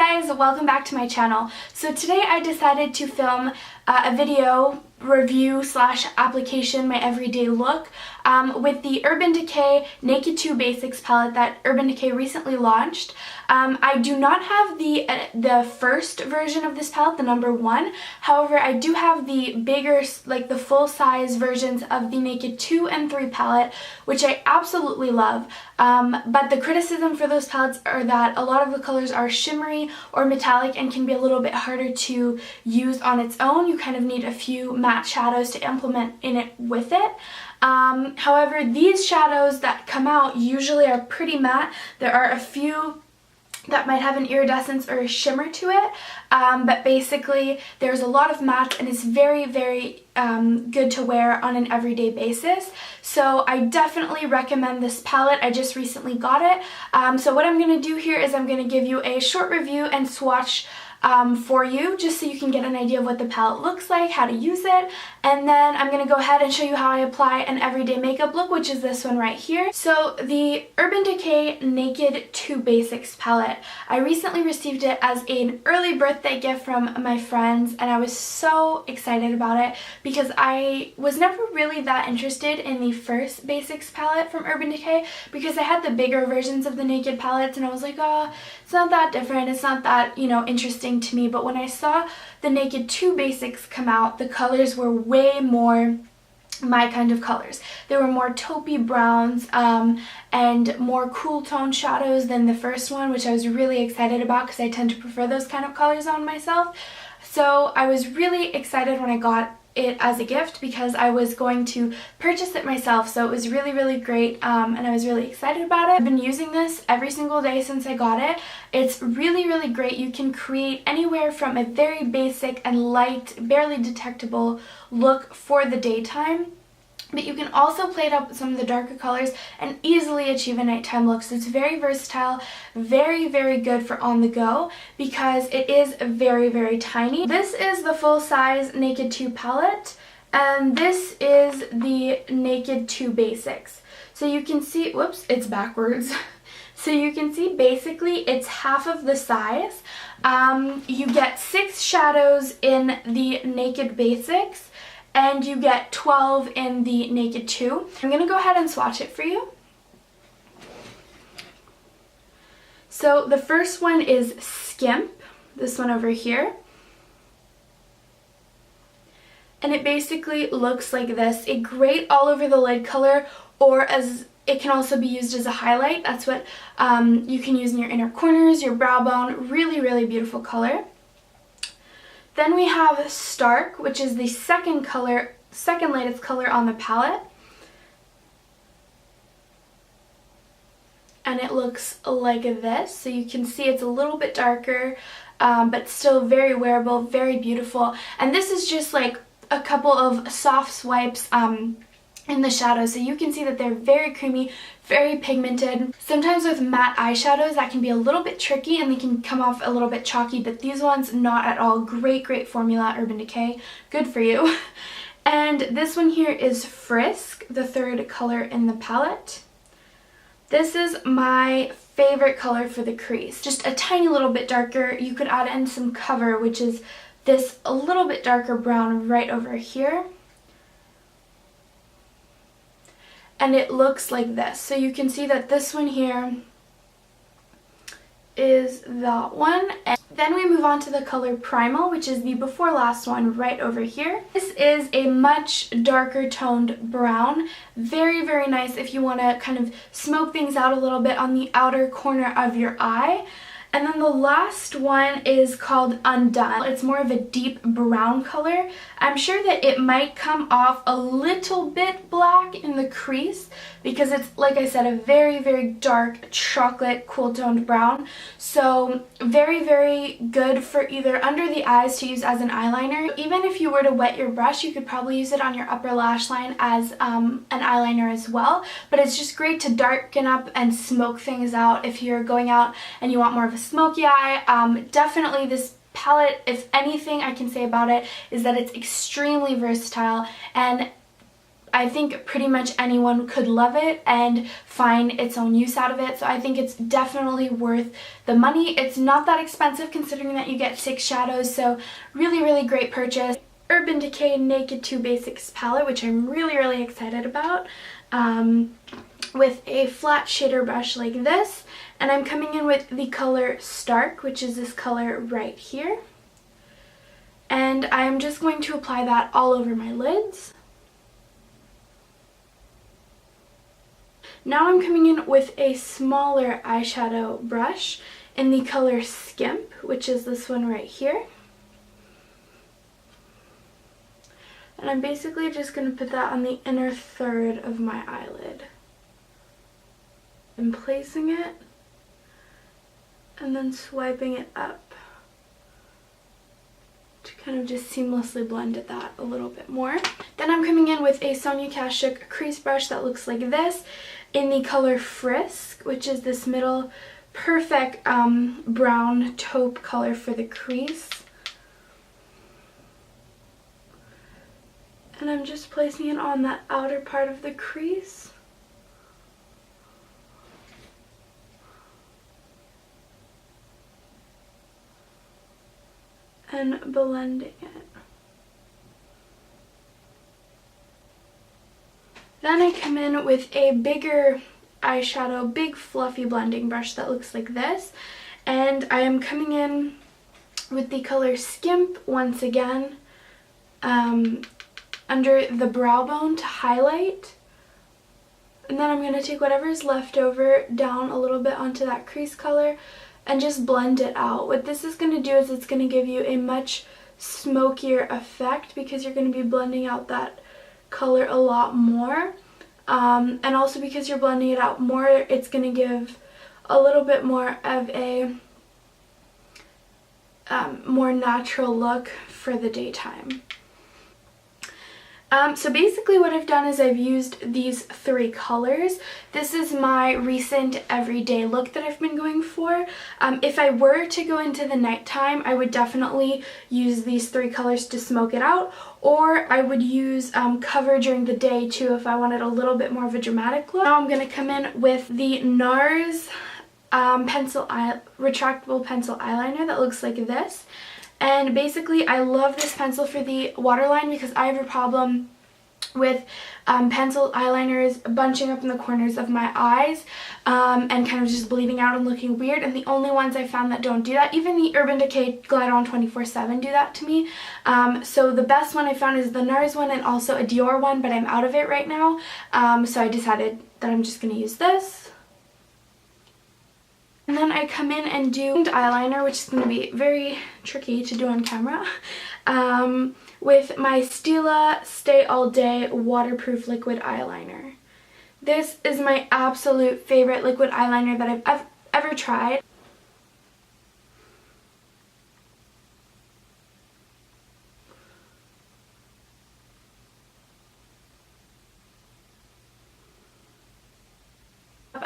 guys, welcome back to my channel. So today I decided to film a video review slash application, my everyday look, with the Urban Decay Naked 2 Basics palette that Urban Decay recently launched. I do not have the first version of this palette, the number 1. However, I do have the bigger, like the full-size versions of the Naked 2 and 3 palette, which I absolutely love. But the criticism for those palettes are that a lot of the colors are shimmery or metallic and can be a little bit harder to use on its own. You kind of need a few matte shadows to implement in it with it. However, these shadows that come out usually are pretty matte. There are a few that might have an iridescence or a shimmer to it, but basically there's a lot of matte and it's very, very good to wear on an everyday basis. So I definitely recommend this palette. I just recently got it. So what I'm going to do here is I'm going to give you a short review and swatch for you, just so you can get an idea of what the palette looks like, how to use it, and then I'm going to go ahead and show you how I apply an everyday makeup look, which is this one right here. So the Urban Decay Naked 2 Basics palette, I recently received it as an early birthday gift from my friends, and I was so excited about it because I was never really that interested in the first Basics palette from Urban Decay because I had the bigger versions of the Naked palettes and I was like, oh, it's not that different, it's not that, you know, interesting to me. But when I saw the Naked 2 Basics come out, the colors were way more my kind of colors. They were more taupey browns and more cool tone shadows than the first one, which I was really excited about because I tend to prefer those kind of colors on myself. So I was really excited when I got it as a gift because I was going to purchase it myself, so it was really, really great, and I was really excited about it. I've been using this every single day since I got it. It's really, really great. You can create anywhere from a very basic and light, barely detectable look for the daytime, but you can also play it up with some of the darker colors and easily achieve a nighttime look. So it's very versatile, very, very good for on the go because it is very, very tiny. This is the full-size Naked 2 palette, and this is the Naked 2 Basics. So you can see, whoops, it's backwards. So you can see basically it's half of the size. You get 6 shadows in the Naked Basics, and you get 12 in the Naked 2. I'm going to go ahead and swatch it for you. So the first one is Skimp, this one over here. And it basically looks like this. A great all over the lid color, or as it can also be used as a highlight. That's what you can use in your inner corners, your brow bone. Really, really beautiful color. Then we have Stark, which is the second lightest color on the palette. And it looks like this. So you can see it's a little bit darker, but still very wearable, very beautiful. And this is just like a couple of soft swipes in the shadows, so you can see that they're very creamy, very pigmented. Sometimes with matte eyeshadows that can be a little bit tricky and they can come off a little bit chalky, but these ones not at all. Great, great formula, Urban Decay. Good for you. And this one here is Frisk, the third color in the palette. This is my favorite color for the crease. Just a tiny little bit darker. You could add in some cover, which is this a little bit darker brown right over here. And it looks like this. So you can see that this one here is that one. And then we move on to the color Primal, which is the before last one right over here. This is a much darker toned brown. Very, very nice if you want to kind of smoke things out a little bit on the outer corner of your eye. And then the last one is called Undone. It's more of a deep brown color. I'm sure that it might come off a little bit black in the crease because it's, like I said, a very, very dark chocolate cool toned brown. So very, very good for either under the eyes to use as an eyeliner. Even if you were to wet your brush, you could probably use it on your upper lash line as an eyeliner as well. But it's just great to darken up and smoke things out if you're going out and you want more of a smoky eye. Definitely this palette, if anything I can say about it, is that it's extremely versatile, and I think pretty much anyone could love it and find its own use out of it. So I think it's definitely worth the money. It's not that expensive considering that you get 6 shadows, so really, really great purchase. Urban Decay Naked 2 Basics palette, which I'm really, really excited about, with a flat shader brush like this. And I'm coming in with the color Stark, which is this color right here. And I'm just going to apply that all over my lids. Now I'm coming in with a smaller eyeshadow brush in the color Skimp, which is this one right here. And I'm basically just going to put that on the inner third of my eyelid. I'm placing it and then swiping it up to kind of just seamlessly blend that a little bit more. Then I'm coming in with a Sonia Kashuk crease brush that looks like this in the color Frisk, which is this middle perfect brown taupe color for the crease. And I'm just placing it on that outer part of the crease. And blending it. Then I come in with a bigger eyeshadow, big fluffy blending brush that looks like this. And I am coming in with the color Skimp once again under the brow bone to highlight. And then I'm going to take whatever is left over down a little bit onto that crease color and just blend it out. What this is going to do is it's going to give you a much smokier effect because you're going to be blending out that color a lot more. And also because you're blending it out more, it's going to give a little bit more of a more natural look for the daytime. So basically what I've done is I've used these 3 colors. This is my recent everyday look that I've been going for. If I were to go into the nighttime, I would definitely use these 3 colors to smoke it out, or I would use cover during the day too if I wanted a little bit more of a dramatic look. Now I'm going to come in with the NARS retractable pencil eyeliner that looks like this. And basically I love this pencil for the waterline because I have a problem with pencil eyeliners bunching up in the corners of my eyes and kind of just bleeding out and looking weird, and the only ones I found that don't do that, even the Urban Decay Glide On 24/7 do that to me. So the best one I found is the NARS one and also a Dior one, but I'm out of it right now, so I decided that I'm just going to use this. And then I come in and do eyeliner, which is going to be very tricky to do on camera, with my Stila Stay All Day Waterproof Liquid Eyeliner. This is my absolute favorite liquid eyeliner that I've ever tried.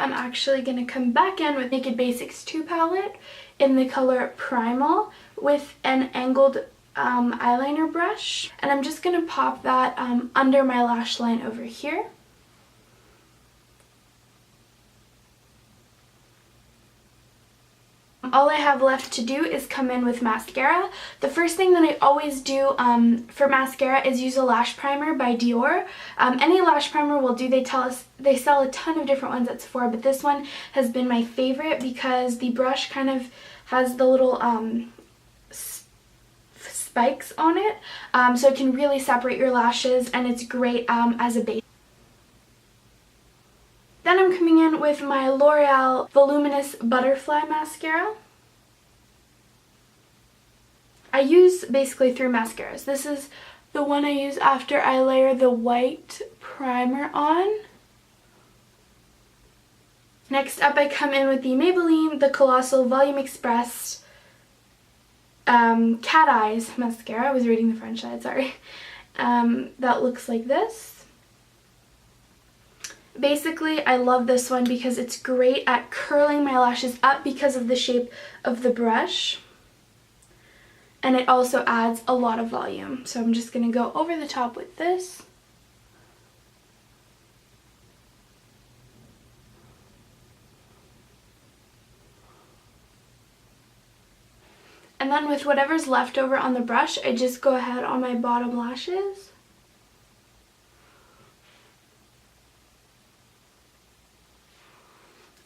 I'm actually going to come back in with Naked Basics 2 palette in the color Primal with an angled eyeliner brush, and I'm just going to pop that under my lash line over here. All I have left to do is come in with mascara. The first thing that I always do for mascara is use a lash primer by Dior. Any lash primer will do. They sell a ton of different ones at Sephora, but this one has been my favorite because the brush kind of has the little spikes on it, so it can really separate your lashes, and it's great as a base. Then I'm coming in with my L'Oreal Voluminous Butterfly Mascara. I use basically 3 mascaras. This is the one I use after I layer the white primer on. Next up I come in with the Maybelline The Colossal Volume Express Cat Eyes Mascara. I was reading the French side, sorry. That looks like this. Basically, I love this one because it's great at curling my lashes up because of the shape of the brush. And it also adds a lot of volume. So I'm just going to go over the top with this. And then with whatever's left over on the brush, I just go ahead on my bottom lashes.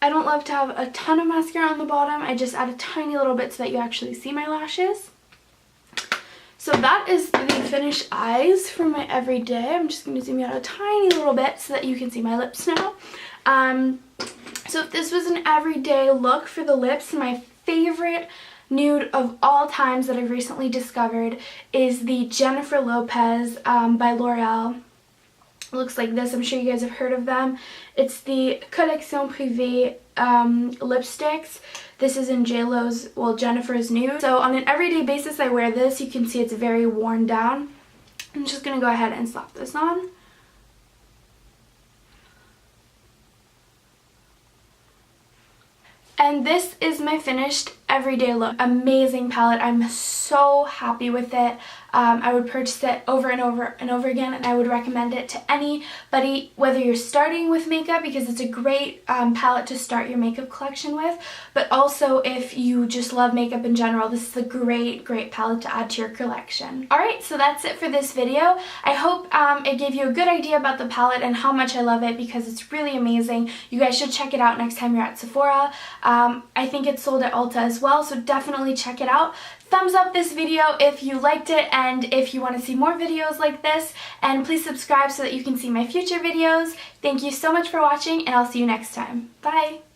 I don't love to have a ton of mascara on the bottom. I just add a tiny little bit so that you actually see my lashes. So that is the finished eyes for my everyday. I'm just going to zoom out a tiny little bit so that you can see my lips now. So if this was an everyday look for the lips, my favorite nude of all times that I've recently discovered is the Jennifer Lopez by L'Oreal. It looks like this. I'm sure you guys have heard of them. It's the Collection Privée lipsticks. This is in JLo's, well, Jennifer's nude. So on an everyday basis I wear this. You can see it's very worn down. I'm just going to go ahead and slap this on. And this is my finished everyday look. Amazing palette. I'm so happy with it. I would purchase it over and over and over again, and I would recommend it to anybody, whether you're starting with makeup, because it's a great palette to start your makeup collection with, but also if you just love makeup in general, this is a great palette to add to your collection. Alright, so that's it for this video. I hope it gave you a good idea about the palette and how much I love it, because it's really amazing. You guys should check it out next time you're at Sephora. I think it's sold at Ulta as well, so definitely check it out. Thumbs up this video if you liked it and if you want to see more videos like this, and please subscribe so that you can see my future videos. Thank you so much for watching, and I'll see you next time. Bye!